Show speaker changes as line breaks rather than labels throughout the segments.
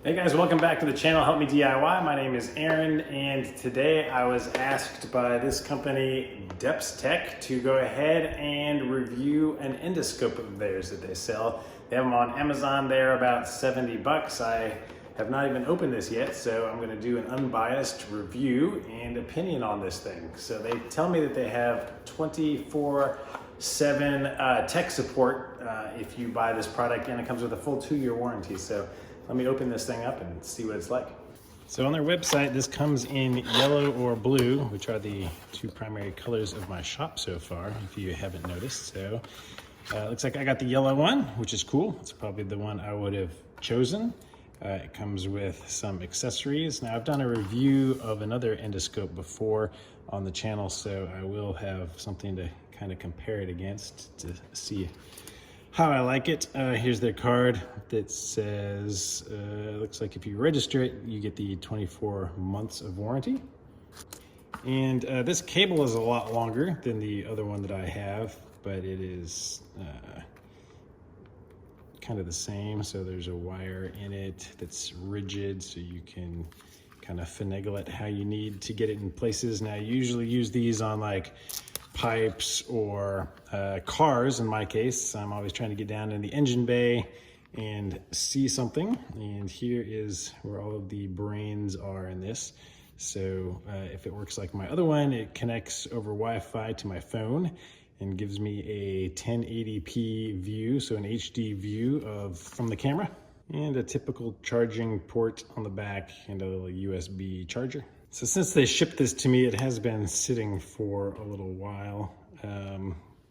Hey guys, welcome back to the channel Help Me DIY. My name is Aaron, and today I was asked by this company, Depstech, to go ahead and review an endoscope of theirs that they sell. They have them on Amazon. They're about 70 bucks. I have not even opened this yet, so I'm gonna do an unbiased review and opinion on this thing. So they tell me that they have 24/7 tech support if you buy this product, and it comes with a full 2-year warranty. So let me open this thing up and see what it's like. So on their website, this comes in yellow or blue, which are the two primary colors of my shop so far, if you haven't noticed. So looks like I got the yellow one, which is cool. It's probably the one I would have chosen. It comes with some accessories. Now I've done a review of another endoscope before on the channel, so I will have something to kind of compare it against to see how I like it. Here's their card that says, looks like if you register it, you get the 24 months of warranty. And this cable is a lot longer than the other one that I have, but it is kind of the same. So there's a wire in it that's rigid, so you can kind of finagle it how you need to get it in places. Now I usually use these on like pipes or cars. In my case, I'm always trying to get down in the engine bay and see something, and here is where all of the brains are in this. So if it works like my other one, it connects over Wi-Fi to my phone and gives me a 1080p view, so an HD view from the camera, and a typical charging port on the back and a little USB charger. So since they shipped this to me, it has been sitting for a little while,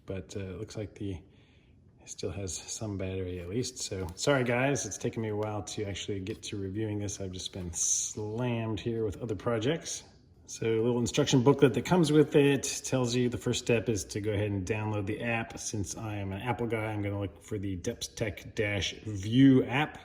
but it looks like it still has some battery at least. So sorry guys, it's taken me a while to actually get to reviewing this. I've just been slammed here with other projects. So a little instruction booklet that comes with it tells you the first step is to go ahead and download the app. Since I am an Apple guy, I'm gonna look for the Depstech-View app.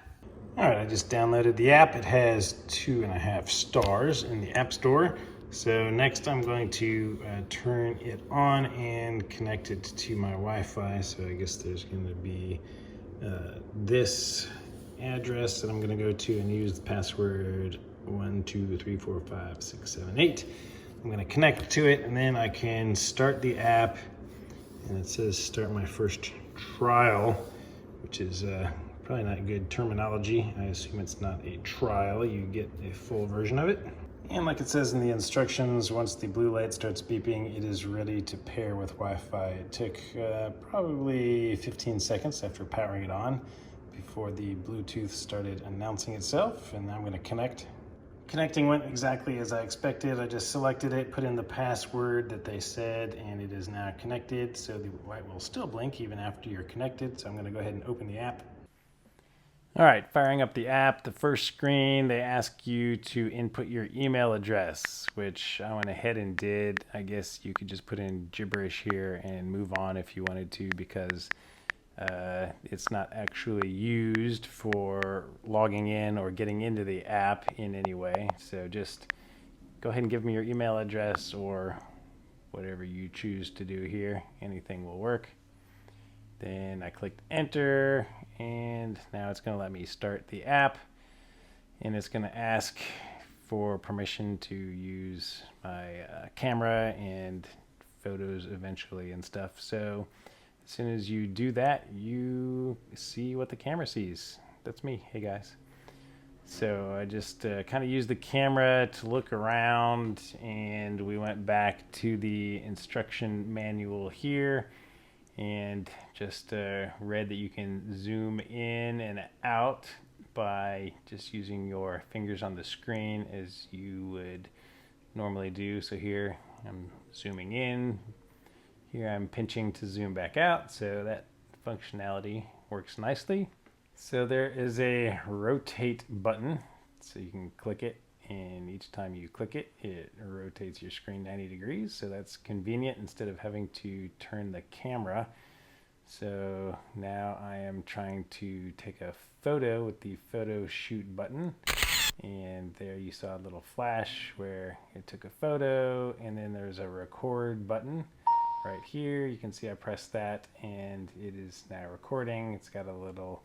All right, I just downloaded the app. It has 2.5 stars in the App Store. So next I'm going to turn it on and connect it to my Wi-Fi. So I guess there's gonna be this address that I'm gonna go to and use the password 1 2 3 4 5 6 7 8. I'm gonna connect to it, and then I can start the app, and it says start my first trial, which is probably not good terminology. I assume it's not a trial. You get a full version of it. And like it says in the instructions, once the blue light starts beeping, it is ready to pair with Wi-Fi. It took probably 15 seconds after powering it on before the Bluetooth started announcing itself, and now I'm gonna connect. Connecting went exactly as I expected. I just selected it, put in the password that they said, and it is now connected. So the light will still blink even after you're connected. So I'm gonna go ahead and open the app. All right, firing up the app. The first screen, they ask you to input your email address, which I went ahead and did. I guess you could just put in gibberish here and move on if you wanted to, because it's not actually used for logging in or getting into the app in any way. So just go ahead and give me your email address or whatever you choose to do here. Anything will work. Then I clicked enter, and now it's going to let me start the app, and it's going to ask for permission to use my camera and photos eventually and stuff. So as soon as you do that, you see what the camera sees. That's me. Hey guys. So I just kind of used the camera to look around, and we went back to the instruction manual here and just read that you can zoom in and out by just using your fingers on the screen as you would normally do. So here I'm zooming in, here I'm pinching to zoom back out, so that functionality works nicely. So there is a rotate button, so you can click it, and each time you click it, it rotates your screen 90 degrees. So that's convenient instead of having to turn the camera. So now I am trying to take a photo with the photo shoot button. And there you saw a little flash where it took a photo, and then there's a record button right here. You can see I pressed that, and it is now recording. It's got a little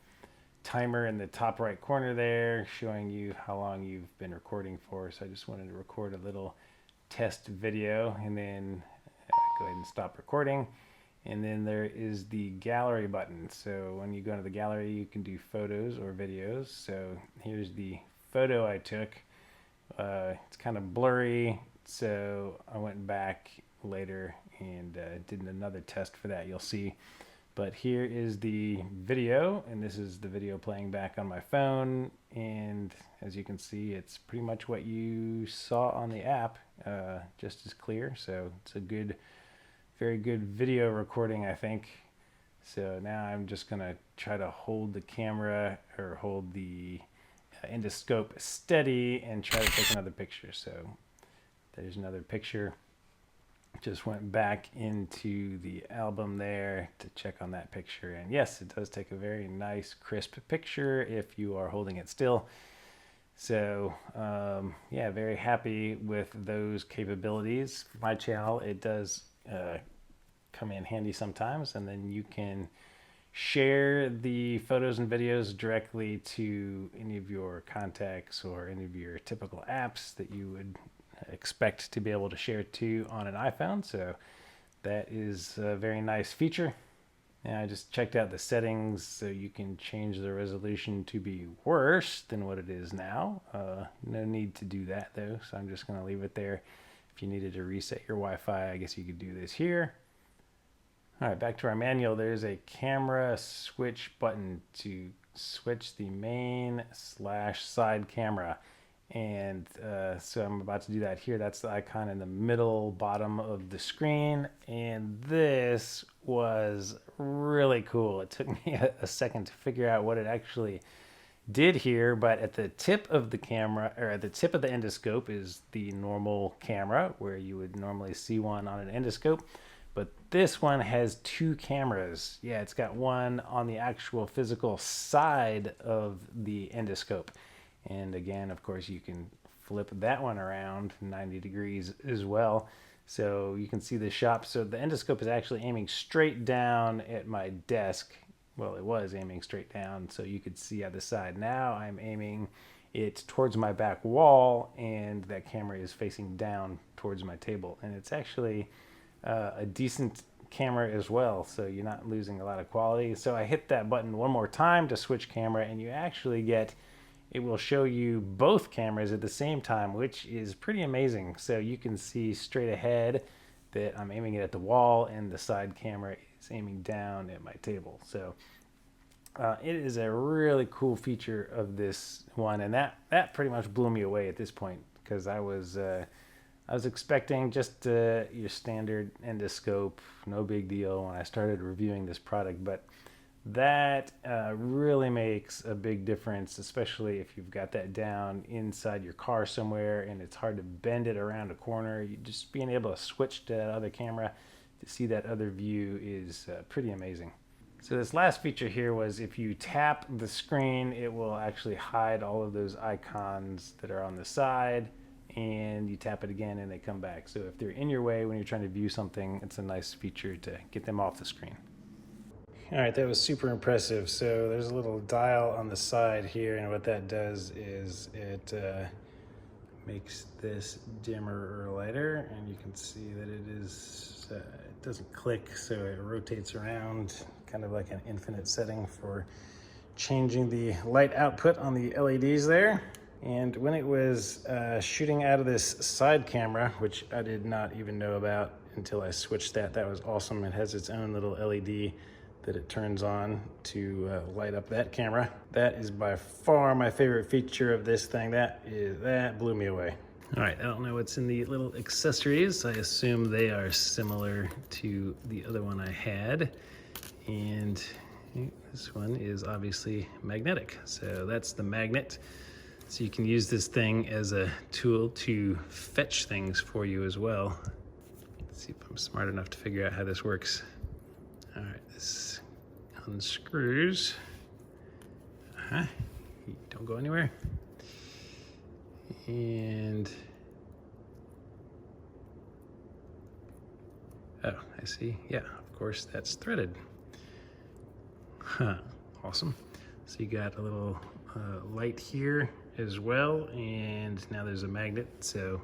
timer in the top right corner there showing you how long you've been recording for. So I just wanted to record a little test video and then go ahead and stop recording. And then there is the gallery button. So when you go into the gallery, you can do photos or videos. So here's the photo I took. It's kind of blurry, so I went back later and did another test for that, you'll see. But here is the video, and this is the video playing back on my phone. And as you can see, it's pretty much what you saw on the app, just as clear. So it's a good, very good video recording, I think. So now I'm just gonna try to hold the camera or hold the endoscope steady and try to take another picture. So there's another picture. Just went back into the album there to check on that picture, and yes, it does take a very nice crisp picture if you are holding it still. So yeah, very happy with those capabilities. For my channel, it does come in handy sometimes, and then you can share the photos and videos directly to any of your contacts or any of your typical apps that you would expect to be able to share to on an iPhone. So that is a very nice feature. And I just checked out the settings, so you can change the resolution to be worse than what it is now. No need to do that though, so I'm just going to leave it there. If you needed to reset your Wi-Fi, I guess you could do this here. All right, back to our manual. There's a camera switch button to switch the main/side camera. And so I'm about to do that here. That's the icon in the middle bottom of the screen. And this was really cool. It took me a second to figure out what it actually did here, but at the tip of the camera, or at the tip of the endoscope, is the normal camera where you would normally see one on an endoscope. But this one has two cameras. Yeah, it's got one on the actual physical side of the endoscope. And again, of course, you can flip that one around 90 degrees as well. So you can see the shop. So the endoscope is actually aiming straight down at my desk. Well, it was aiming straight down, so you could see at the side. Now I'm aiming it towards my back wall, and that camera is facing down towards my table. And it's actually a decent camera as well, so you're not losing a lot of quality. So I hit that button one more time to switch camera, and you actually get, it will show you both cameras at the same time, which is pretty amazing. So you can see straight ahead that I'm aiming it at the wall, and the side camera is aiming down at my table. So it is a really cool feature of this one, and that pretty much blew me away at this point, because I was expecting just your standard endoscope, no big deal when I started reviewing this product, but that really makes a big difference, especially if you've got that down inside your car somewhere and it's hard to bend it around a corner. You just being able to switch to that other camera to see that other view is pretty amazing. So this last feature here was, if you tap the screen, it will actually hide all of those icons that are on the side, and you tap it again and they come back. So if they're in your way when you're trying to view something, it's a nice feature to get them off the screen. All right, that was super impressive. So there's a little dial on the side here, and what that does is it makes this dimmer or lighter, and you can see that it is, it doesn't click, so it rotates around, kind of like an infinite setting for changing the light output on the LEDs there. And when it was shooting out of this side camera, which I did not even know about until I switched that was awesome. It has its own little LED that it turns on to light up that camera. That is by far my favorite feature of this thing. That blew me away. All right, I don't know what's in the little accessories. I assume they are similar to the other one I had. And this one is obviously magnetic. So that's the magnet. So you can use this thing as a tool to fetch things for you as well. Let's see if I'm smart enough to figure out how this works. All right, this unscrews. Don't go anywhere. And, oh, I see. Yeah, of course, that's threaded. Awesome. So you got a little light here as well, and now there's a magnet, so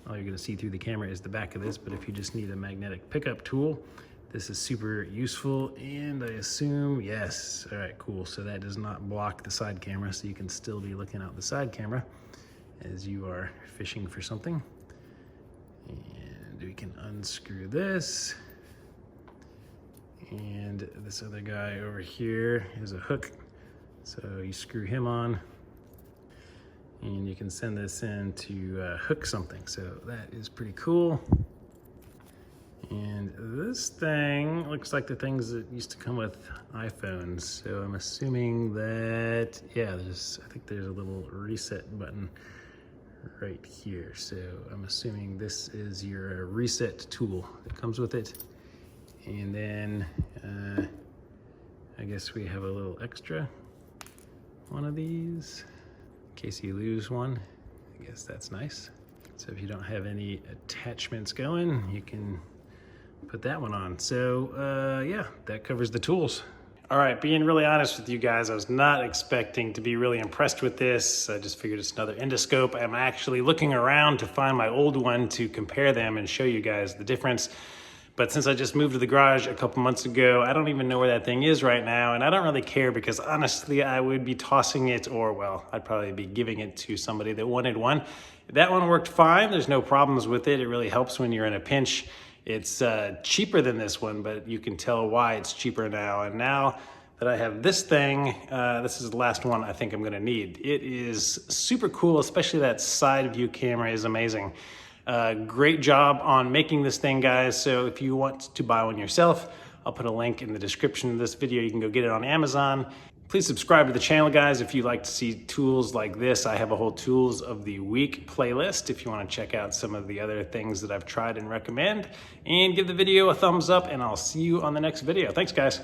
all you're gonna see through the camera is the back of this, but if you just need a magnetic pickup tool, this is super useful, and I assume, yes, all right, cool. So that does not block the side camera, so you can still be looking out the side camera as you are fishing for something. And we can unscrew this. And this other guy over here is a hook. So you screw him on, and you can send this in to hook something. So that is pretty cool. And this thing looks like the things that used to come with iPhones. So I'm assuming that, yeah, I think there's a little reset button right here. So I'm assuming this is your reset tool that comes with it. And then I guess we have a little extra one of these in case you lose one. I guess that's nice. So if you don't have any attachments going, you can put that one on. So yeah, that covers the tools. All right, being really honest with you guys, I was not expecting to be really impressed with this. I just figured it's another endoscope. I'm actually looking around to find my old one to compare them and show you guys the difference. But since I just moved to the garage a couple months ago, I don't even know where that thing is right now, and I don't really care because honestly, I would be tossing it, or well, I'd probably be giving it to somebody that wanted one. That one worked fine. There's no problems with it. It really helps when you're in a pinch. It's cheaper than this one, but you can tell why it's cheaper now. And now that I have this thing, this is the last one I think I'm gonna need. It is super cool, especially that side view camera is amazing. Great job on making this thing, guys. So if you want to buy one yourself, I'll put a link in the description of this video. You can go get it on Amazon. Please subscribe to the channel, guys, if you like to see tools like this. I have a whole Tools of the Week playlist if you want to check out some of the other things that I've tried and recommend. And give the video a thumbs up, and I'll see you on the next video. Thanks, guys.